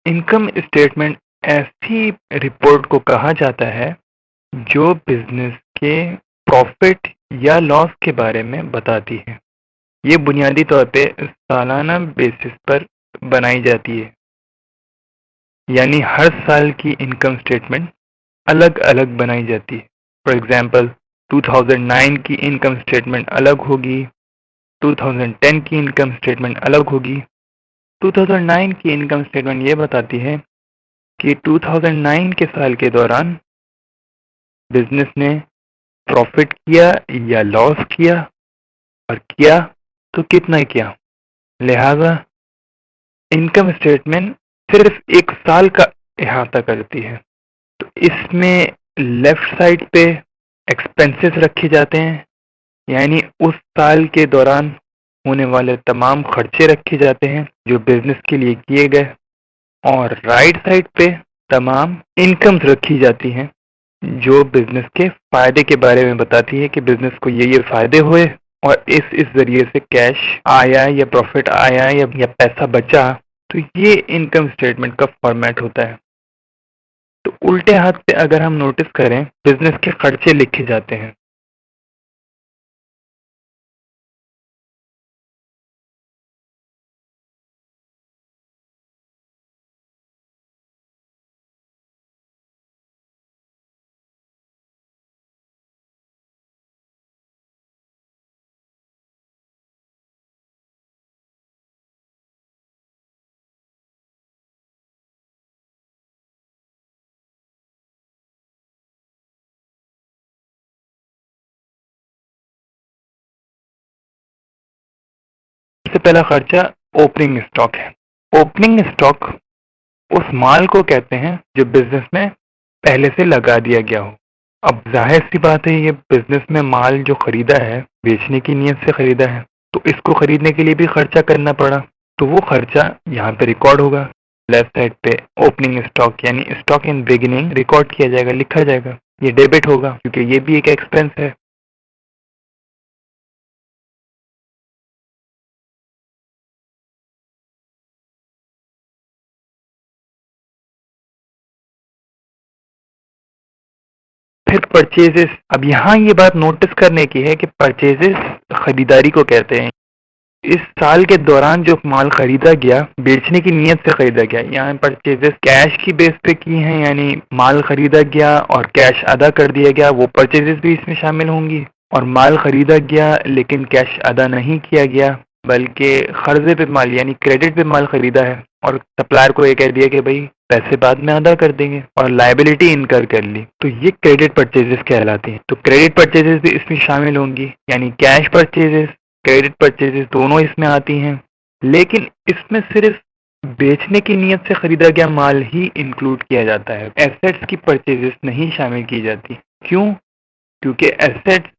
Income statement ऐसी report को कहा जाता है जो बिजनेस के प्रॉफिट या लॉस के बारे में बताती है। ये बुनियादी तौर पे सालाना बेसिस पर बनाई जाती है, यानी हर साल की इनकम स्टेटमेंट अलग अलग बनाई जाती है। फॉर एग्जाम्पल 2009 की इनकम स्टेटमेंट अलग होगी, 2010 की इनकम स्टेटमेंट अलग होगी। 2009 की इनकम स्टेटमेंट ये बताती है कि 2009 के साल के दौरान बिजनेस ने प्रॉफिट किया या लॉस किया, और किया तो कितना किया। लिहाजा इनकम स्टेटमेंट सिर्फ एक साल का अहाता करती है। तो इसमें लेफ्ट साइड पे एक्सपेंसेस रखे जाते हैं, यानी उस साल के दौरान होने वाले तमाम खर्चे रखे जाते हैं जो बिजनेस के लिए किए गए, और राइट साइड पे तमाम इनकम्स रखी जाती हैं जो बिजनेस के फायदे के बारे में बताती है कि बिजनेस को ये फायदे हुए और इस जरिए से कैश आया या प्रॉफिट आया या पैसा बचा। तो ये इनकम स्टेटमेंट का फॉर्मेट होता है। तो उल्टे हाथ पे अगर हम नोटिस करें, बिजनेस के खर्चे लिखे जाते हैं। सबसे पहला खर्चा ओपनिंग स्टॉक है। ओपनिंग स्टॉक उस माल को कहते हैं जो बिजनेस में पहले से लगा दिया गया हो। अब जाहिर सी बात है, ये बिजनेस में माल जो खरीदा है बेचने की नीयत से खरीदा है, तो इसको खरीदने के लिए भी खर्चा करना पड़ा, तो वो खर्चा यहाँ पे रिकॉर्ड होगा। लेफ्ट साइड पे ओपनिंग स्टॉक यानी स्टॉक इन बिगिनिंग रिकॉर्ड किया जाएगा, लिखा जाएगा। ये डेबिट होगा क्योंकि ये भी एक एक्सपेंस है। फिर परचेजेस। अब यहाँ ये बात नोटिस करने की है कि परचेजेस खरीदारी को कहते हैं। इस साल के दौरान जो माल खरीदा गया बेचने की नीयत से खरीदा गया, यहाँ परचेजेस कैश की बेस पे की हैं, यानी माल खरीदा गया और कैश अदा कर दिया गया, वो परचेजेस भी इसमें शामिल होंगी। और माल खरीदा गया लेकिन कैश अदा नहीं किया गया, बल्कि कर्जे पे माल यानी क्रेडिट पे माल खरीदा है और सप्लायर को ये कह दिया कि भाई पैसे बाद में अदा कर देंगे, और लायबिलिटी इनकर कर ली, तो ये क्रेडिट परचेजेस कहलाती हैं। तो क्रेडिट परचेजेस भी इसमें शामिल होंगी, यानी कैश परचेजेस क्रेडिट परचेजेस दोनों इसमें आती हैं। लेकिन इसमें सिर्फ बेचने की नीयत से खरीदा गया माल ही इंक्लूड किया जाता है, एसेट्स की परचेजेस नहीं शामिल की जाती। क्यों? क्योंकि एसेट्स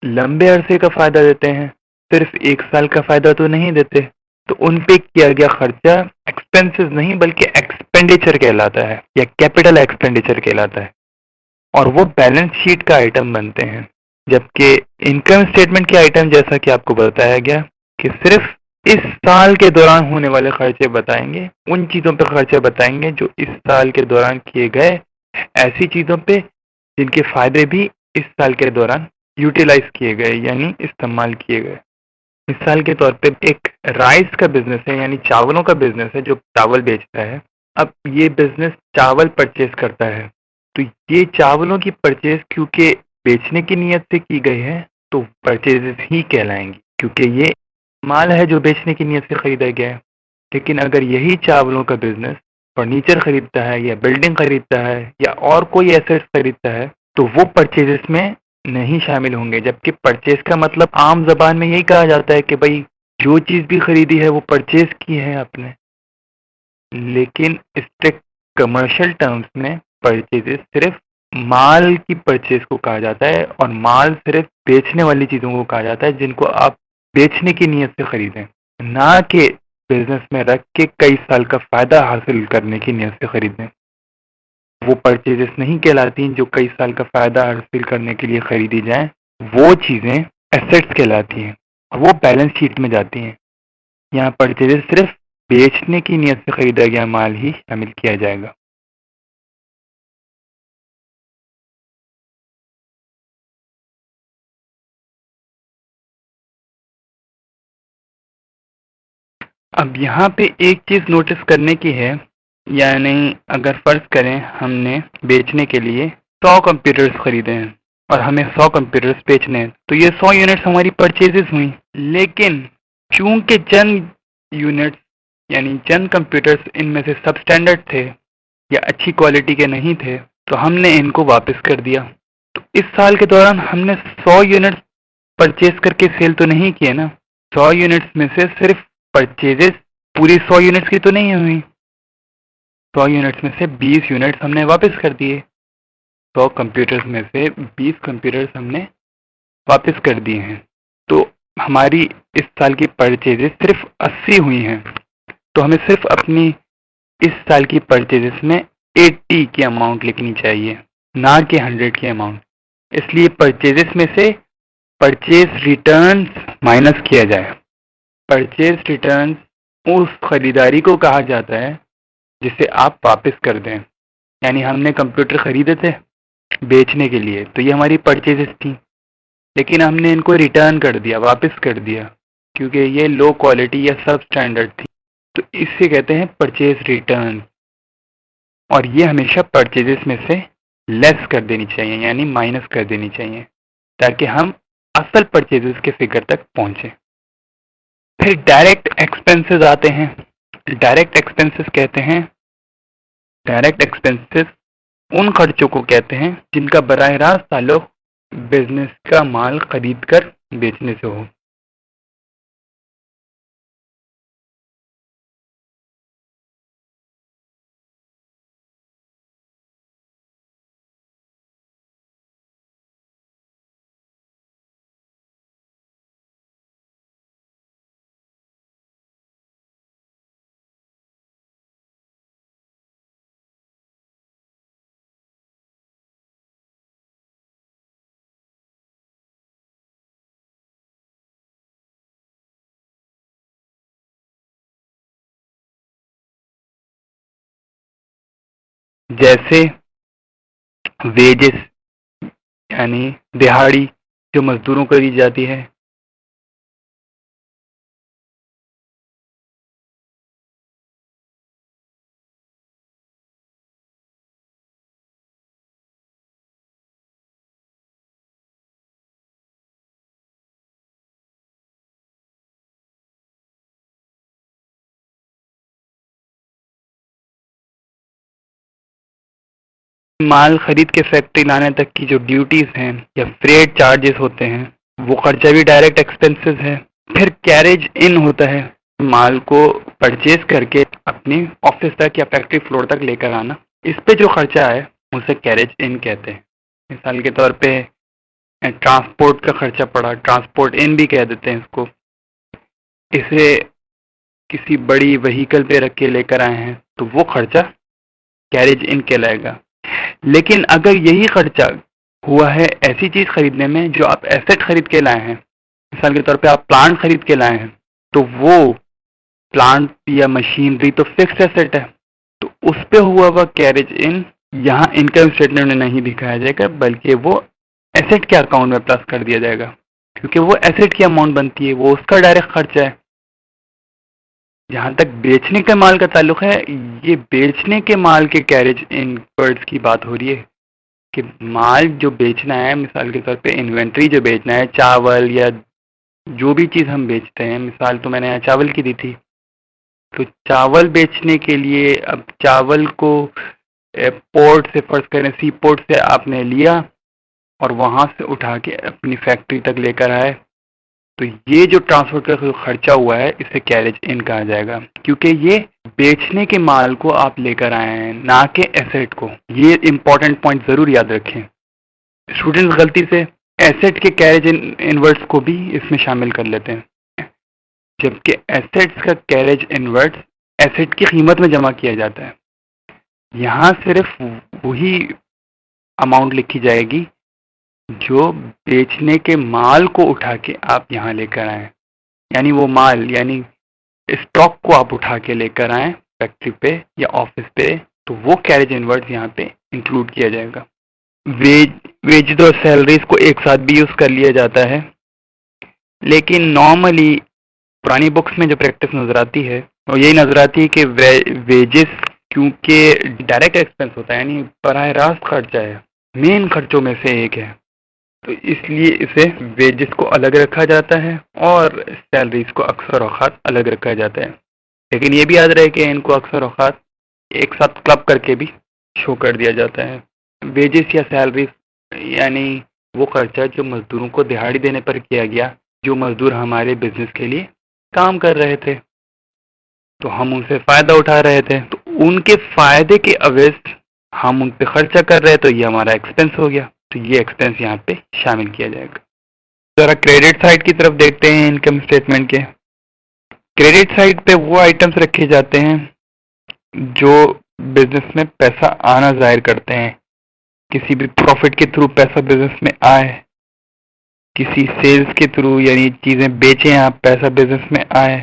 लंबे अरसे का फायदा देते हैं, सिर्फ एक साल का फायदा तो नहीं देते। तो उन पे किया गया खर्चा एक्सपेंसेस नहीं बल्कि एक्सपेंडिचर कहलाता है या कैपिटल एक्सपेंडिचर कहलाता है, और वो बैलेंस शीट का आइटम बनते हैं। जबकि इनकम स्टेटमेंट के आइटम, जैसा कि आपको बताया गया, कि सिर्फ इस साल के दौरान होने वाले खर्चे बताएंगे, उन चीजों पे खर्चे बताएंगे जो इस साल के दौरान किए गए, ऐसी चीजों पे जिनके फायदे भी इस साल के दौरान यूटिलाइज किए गए यानी इस्तेमाल किए गए। मिसाल के तौर पे एक राइस का बिजनेस है, यानी चावलों का बिजनेस है जो चावल बेचता है। अब ये बिजनेस चावल परचेज करता है, तो ये चावलों की परचेज क्योंकि बेचने की नीयत से की गई है तो परचेजेस ही कहलाएंगी, क्योंकि ये माल है जो बेचने की नीयत से खरीदा गया है। लेकिन अगर यही चावलों का बिजनेस फर्नीचर खरीदता है या बिल्डिंग खरीदता है या और कोई एसेट्स खरीदता है, तो वो परचेजेस में नहीं शामिल होंगे। जबकि परचेज का मतलब आम जबान में यही कहा जाता है कि भाई जो चीज भी खरीदी है वो परचेज की है आपने। लेकिन स्ट्रिक्ट कमर्शियल टर्म्स में परचेजेस सिर्फ माल की परचेज को कहा जाता है, और माल सिर्फ बेचने वाली चीजों को कहा जाता है जिनको आप बेचने की नीयत से खरीदें, ना कि बिजनेस में रख के कई साल का फायदा हासिल करने की नीयत से खरीदें। वो परचेजेस नहीं कहलाती जो कई साल का फायदा हासिल करने के लिए खरीदी जाएं, वो चीजें एसेट्स कहलाती हैं और वो बैलेंस शीट में जाती हैं। यहाँ परचेजेस सिर्फ बेचने की नीयत से खरीदा गया माल ही शामिल किया जाएगा। अब यहाँ पे एक चीज नोटिस करने की है, यानी अगर फर्ज करें हमने बेचने के लिए 100 कंप्यूटर्स खरीदे हैं और हमें 100 कंप्यूटर्स बेचने हैं, तो ये 100 यूनिट्स हमारी परचेजेस हुई। लेकिन चूंकि चंद यूनिट्स यानी चंद कंप्यूटर्स इनमें से सब स्टैंडर्ड थे या अच्छी क्वालिटी के नहीं थे, तो हमने इनको वापस कर दिया। तो इस साल के दौरान हमने 100 यूनिट्स परचेज करके सेल तो नहीं किए ना। 100 यूनिट्स में से सिर्फ परचेजेस पूरी 100 यूनिट्स की तो नहीं हुई। 100 यूनिट्स में से 20 यूनिट्स हमने वापस कर दिए। 100 कंप्यूटर्स में से 20 कंप्यूटर्स हमने वापस कर दिए हैं। तो हमारी इस साल की परचेजेस सिर्फ 80 हुई हैं। तो हमें सिर्फ अपनी इस साल की परचेजेस में 80 की अमाउंट लिखनी चाहिए, ना कि 100 की अमाउंट। इसलिए परचेजेस में से परचेज रिटर्न माइनस किया जाए। परचेज रिटर्न उस खरीदारी को कहा जाता है जिसे आप वापस कर दें। यानी हमने कंप्यूटर खरीदे थे बेचने के लिए, तो ये हमारी परचेजेस थी, लेकिन हमने इनको रिटर्न कर दिया, वापस कर दिया, क्योंकि ये लो क्वालिटी या सब स्टैंडर्ड थी। तो इससे कहते हैं परचेज रिटर्न, और ये हमेशा परचेजेस में से लेस कर देनी चाहिए, यानी माइनस कर देनी चाहिए, ताकि हम असल परचेजेस के फिगर तक पहुंचे। फिर डायरेक्ट एक्सपेंसेस आते हैं। डायरेक्ट एक्सपेंसेस कहते हैं, डायरेक्ट एक्सपेंसेस उन खर्चों को कहते हैं जिनका बराह रास्त ताल्लुक बिजनेस का माल खरीद कर बेचने से हो। जैसे वेजेस यानी दिहाड़ी जो मजदूरों को दी जाती है, माल खरीद के फैक्ट्री लाने तक की जो ड्यूटीज हैं या फ्रेट चार्जेस होते हैं, वो खर्चा भी डायरेक्ट एक्सपेंसेस है। फिर कैरेज इन होता है, माल को परचेज करके अपनी ऑफिस तक या फैक्ट्री फ्लोर तक लेकर आना। इस पे जो खर्चा है उसे कैरेज इन कहते हैं। मिसाल के तौर पे ट्रांसपोर्ट का खर्चा पड़ा, ट्रांसपोर्ट इन भी कह देते हैं इसको। इसे किसी बड़ी व्हीकल पे रख के लेकर आए हैं तो वो खर्चा कैरेज इन कहलाएगा। लेकिन अगर यही खर्चा हुआ है ऐसी चीज खरीदने में जो आप एसेट खरीद के लाए हैं, मिसाल के तौर पे आप प्लांट खरीद के लाए हैं, तो वो प्लांट या मशीनरी तो फिक्स एसेट है, तो उस पे हुआ हुआ कैरेज इन यहाँ इनकम स्टेटमेंट में नहीं दिखाया जाएगा, बल्कि वो एसेट के अकाउंट में प्लस कर दिया जाएगा, क्योंकि वो एसेट की अमाउंट बनती है, वो उसका डायरेक्ट खर्चा है। जहां तक बेचने के माल का ताल्लुक है, ये बेचने के माल के कैरेज इन वर्ड्स की बात हो रही है कि माल जो बेचना है, मिसाल के तौर पे इन्वेंट्री जो बेचना है, चावल या जो भी चीज़ हम बेचते हैं, मिसाल तो मैंने यहाँ चावल की दी थी, तो चावल बेचने के लिए अब चावल को पोर्ट से, फर्ज करें सी पोर्ट से आपने लिया और वहाँ से उठा के अपनी फैक्ट्री तक लेकर आए, तो ये जो ट्रांसपोर्ट का जो खर्चा हुआ है इसे कैरेज इन कहा जाएगा, क्योंकि ये बेचने के माल को आप लेकर आए हैं, ना कि एसेट को। ये इंपॉर्टेंट पॉइंट जरूर याद रखें। स्टूडेंट्स गलती से एसेट के कैरेज इनवर्ड्स को भी इसमें शामिल कर लेते हैं, जबकि एसेट्स का कैरेज इनवर्ड्स एसेट की कीमत में जमा किया जाता है। यहाँ सिर्फ वही अमाउंट लिखी जाएगी जो बेचने के माल को उठा के आप यहाँ लेकर आए, यानी वो माल, यानी स्टॉक को आप उठा के लेकर आए फैक्ट्री पे या ऑफिस पे, तो वो कैरेज इनवर्ड्स यहाँ पे इंक्लूड किया जाएगा। वेज और सैलरीज को एक साथ भी यूज कर लिया जाता है, लेकिन नॉर्मली पुरानी बुक्स में जो प्रैक्टिस नजर आती है वो यही नजर आती है कि वेजेस क्योंकि डायरेक्ट एक्सपेंस होता है, यानी बराह रास्त खर्चा है, मेन खर्चों में से एक है, तो इसलिए इसे वेजेस को अलग रखा जाता है और सैलरीज को अक्सर औकात अलग रखा जाता है। लेकिन ये भी याद रहे कि इनको अक्सर औकात एक साथ क्लब करके भी शो कर दिया जाता है। वेजेस या सैलरीज यानी वो खर्चा जो मजदूरों को दिहाड़ी देने पर किया गया, जो मजदूर हमारे बिजनेस के लिए काम कर रहे थे, तो हम उनसे फायदा उठा रहे थे, तो उनके फायदे के अवेस्ट हम उन पे खर्चा कर रहे हैं, तो ये हमारा एक्सपेंस हो गया, तो ये एक्सपेंस यहाँ पे शामिल किया जाएगा। जरा क्रेडिट साइड की तरफ देखते हैं इनकम स्टेटमेंट के। क्रेडिट साइड पे वो आइटम्स रखे जाते हैं जो बिजनेस में पैसा आना जाहिर करते हैं, किसी भी प्रॉफिट के थ्रू पैसा बिजनेस में आए, किसी सेल्स के थ्रू यानी चीजें बेचें आप, पैसा बिजनेस में आए,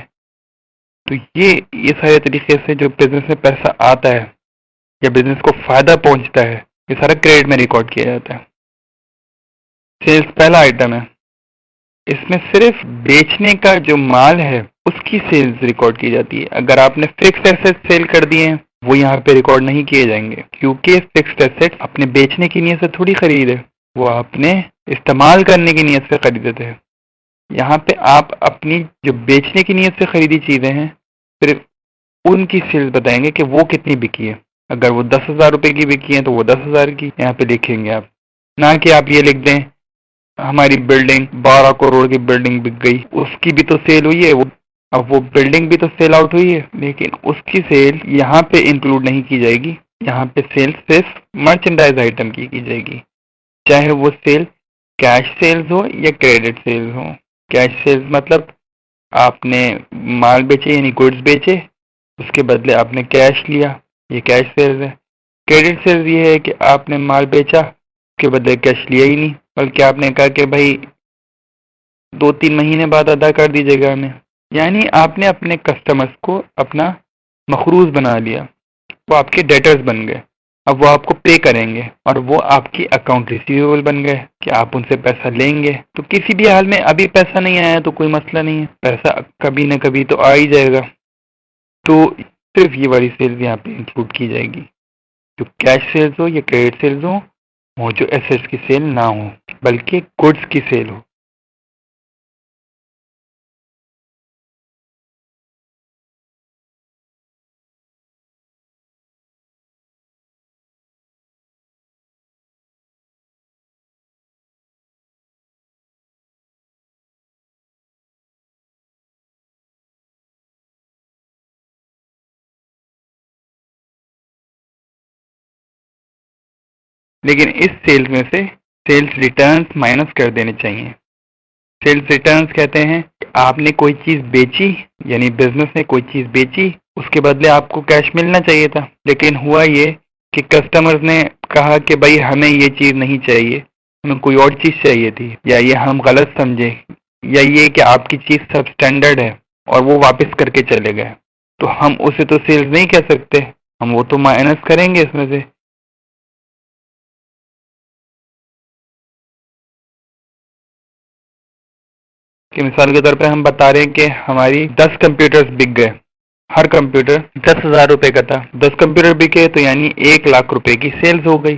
तो ये सारे तरीके से जो बिजनेस में पैसा आता है या बिजनेस को फायदा पहुंचता है, ये सारा क्रेडिट में रिकॉर्ड किया जाता है। सेल्स पहला आइटम है, इसमें सिर्फ बेचने का जो माल है उसकी सेल्स रिकॉर्ड की जाती है। अगर आपने फिक्स्ड एसेट सेल कर दिए हैं वो यहाँ पे रिकॉर्ड नहीं किए जाएंगे, क्योंकि फिक्स्ड एसेट अपने बेचने की नीयत से थोड़ी खरीदे, वो आपने इस्तेमाल करने की नीयत से खरीदे थे। यहाँ पे आप अपनी जो बेचने की नीयत से खरीदी चीजें हैं सिर्फ उनकी सेल्स बताएंगे कि वो कितनी बिकी है। अगर वो 10,000 रुपए की बिकी है तो वो 10,000 की यहाँ पे लिखेंगे आप, ना कि आप ये लिख दें हमारी बिल्डिंग 12 करोड़ की बिल्डिंग बिक गई, उसकी भी तो सेल हुई है, वो अब वो बिल्डिंग भी तो सेल आउट हुई है, लेकिन उसकी सेल यहाँ पे इंक्लूड नहीं की जाएगी। यहाँ पे सेल सिर्फ मर्चेंडाइज आइटम की जाएगी, चाहे वो सेल कैश सेल्स हो या क्रेडिट सेल्स हो। कैश सेल्स मतलब आपने माल बेचे यानी गुड्स बेचे, उसके बदले आपने कैश लिया, ये कैश सेल्स है। क्रेडिट सेल्स ये है कि आपने माल बेचा, उसके बदले कैश लिया ही नहीं, बल्कि आपने कहा कि भाई 2-3 महीने बाद अदा कर दीजिएगा हमें, यानी आपने अपने कस्टमर्स को अपना मखरूज बना लिया, वो आपके डेटर्स बन गए, अब वो आपको पे करेंगे और वो आपकी अकाउंट रिसीवेबल बन गए कि आप उनसे पैसा लेंगे। तो किसी भी हाल में अभी पैसा नहीं आया तो कोई मसला नहीं है, पैसा कभी न कभी तो आ ही जाएगा, तो सिर्फ ये वाली सेल्स यहाँ पे इंक्लूड की जाएगी, जो कैश सेल्स हो या क्रेडिट सेल्स हो जो एसेट्स की सेल ना हो बल्कि गुड्स की सेल हो। लेकिन इस सेल्स में से सेल्स रिटर्न्स माइनस कर देने चाहिए। सेल्स रिटर्न्स कहते हैं कि आपने कोई चीज बेची, यानी बिजनेस ने कोई चीज बेची, उसके बदले आपको कैश मिलना चाहिए था, लेकिन हुआ ये कि कस्टमर्स ने कहा कि भाई हमें ये चीज नहीं चाहिए, हमें कोई और चीज चाहिए थी, या ये हम गलत समझे, या ये कि आपकी चीज सब स्टैंडर्ड है और वो वापस करके चले गए, तो हम उसे तो सेल्स नहीं कह सकते, हम वो तो माइनस करेंगे इसमें से। कि मिसाल के तौर पे हम बता रहे हैं कि हमारी 10 कंप्यूटर्स बिक गए, हर कंप्यूटर 10,000 रुपए का था, 10 कंप्यूटर बिके तो यानी 1 लाख रुपए की सेल्स हो गई।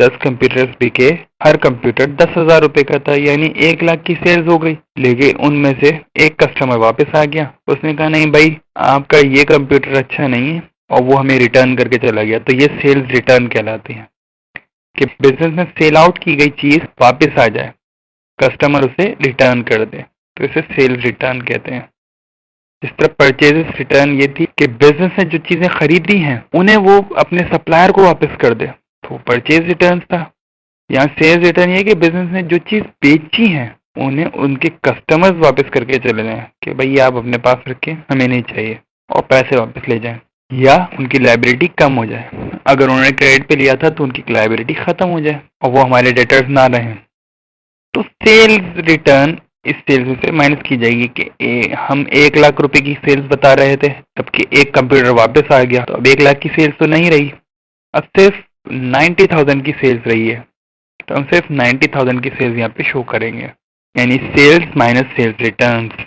10 कंप्यूटर्स बिके, हर कंप्यूटर 10,000 रुपए का था, यानी 1 लाख की सेल्स हो गई। लेकिन उनमें से एक कस्टमर वापस आ गया, उसने कहा नहीं भाई आपका ये कंप्यूटर अच्छा नहीं है, और वो हमें रिटर्न करके चला गया, तो ये सेल्स रिटर्न कहलाती है कि बिजनेस में सेल आउट की गई चीज वापस आ जाए, कस्टमर उसे रिटर्न कर दे, तो इसे सेल्स रिटर्न कहते हैं। इस तरह परचेजेस रिटर्न ये थी कि बिजनेस ने जो चीजें खरीदी हैं उन्हें वो अपने सप्लायर को वापस कर दे, तो परचेज रिटर्न था। यहाँ सेल्स रिटर्न ये कि बिजनेस ने जो चीज बेची है उन्हें उनके कस्टमर्स वापस करके चले जाएं कि भाई आप अपने पास रखें, हमें नहीं चाहिए, और पैसे वापस ले जाएं, या उनकी लायबिलिटी कम हो जाए। अगर उन्होंने क्रेडिट पे लिया था तो उनकी लायबिलिटी खत्म हो जाए और वो हमारे डेटर्स ना रहें। तो सेल्स रिटर्न इस सेल्स से माइनस की जाएगी कि हम 1 लाख रुपए की सेल्स बता रहे थे, जबकि एक कंप्यूटर वापस आ गया, तो अब 1 लाख की सेल्स तो नहीं रही, अब सिर्फ 90,000 की सेल्स रही है। तो हम सिर्फ 90,000 की सेल्स यहाँ पे शो करेंगे, यानी सेल्स माइनस सेल्स रिटर्न्स।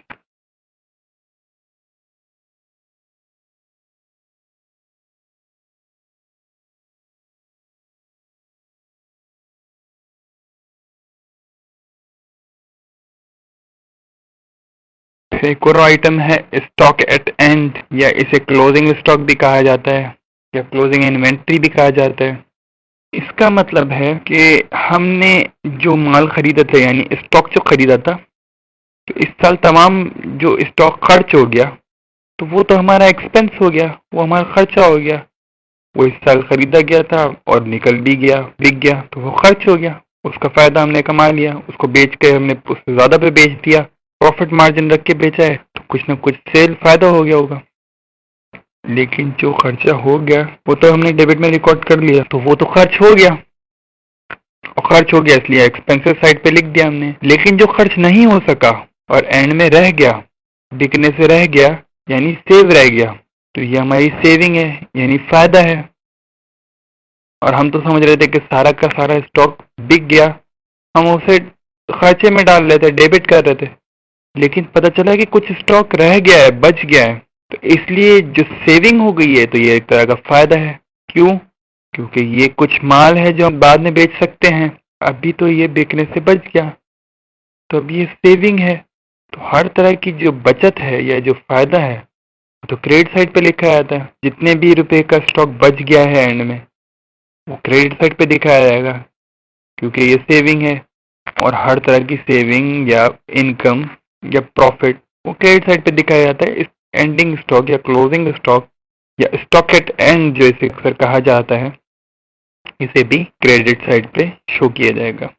एक और आइटम है स्टॉक एट एंड, या इसे क्लोजिंग स्टॉक भी कहा जाता है या क्लोजिंग इन्वेंट्री भी कहा जाता है। इसका मतलब है कि हमने जो माल खरीदा था, यानी स्टॉक जो खरीदा था, तो इस साल तमाम जो स्टॉक खर्च हो गया, तो वो तो हमारा एक्सपेंस हो गया, वो हमारा खर्चा हो गया। वो इस साल खरीदा गया था और निकल भी गया, बिक गया, तो वो खर्च हो गया, उसका फायदा हमने कमा लिया, उसको बेच के हमने उससे ज्यादा पे बेच दिया, प्रॉफिट मार्जिन रख के बेचा है, तो कुछ ना कुछ सेल फायदा हो गया होगा। लेकिन जो खर्चा हो गया वो तो हमने डेबिट में रिकॉर्ड कर लिया, तो वो तो खर्च हो गया, और खर्च हो गया इसलिए एक्सपेंसिव साइड पे लिख दिया हमने। लेकिन जो खर्च नहीं हो सका और एंड में रह गया, बिकने से रह गया, यानी सेव रह गया, तो ये हमारी सेविंग है, यानी फायदा है। और हम तो समझ रहे थे कि सारा का सारा स्टॉक बिक गया, हम उसे खर्चे में डाल रहे थे, डेबिट कर रहे थे, लेकिन पता चला कि कुछ स्टॉक रह गया है, बच गया है, तो इसलिए जो सेविंग हो गई है, तो ये एक तरह का फायदा है। क्यों? क्योंकि ये कुछ माल है जो हम बाद में बेच सकते हैं, अभी तो ये बिकने से बच गया, तो अब ये सेविंग है। तो हर तरह की जो बचत है या जो फायदा है, तो क्रेडिट साइड पे लिखा जाता है। जितने भी रुपए का स्टॉक बच गया है एंड में, वो क्रेडिट साइड पे दिखाया जाएगा, क्योंकि ये सेविंग है। और हर तरह की सेविंग या इनकम या प्रॉफिट वो क्रेडिट साइड पे दिखाया जाता है। इस एंडिंग स्टॉक या क्लोजिंग स्टॉक या स्टॉक एट एंड जो इसे अक्सर कहा जाता है, इसे भी क्रेडिट साइड पे शो किया जाएगा।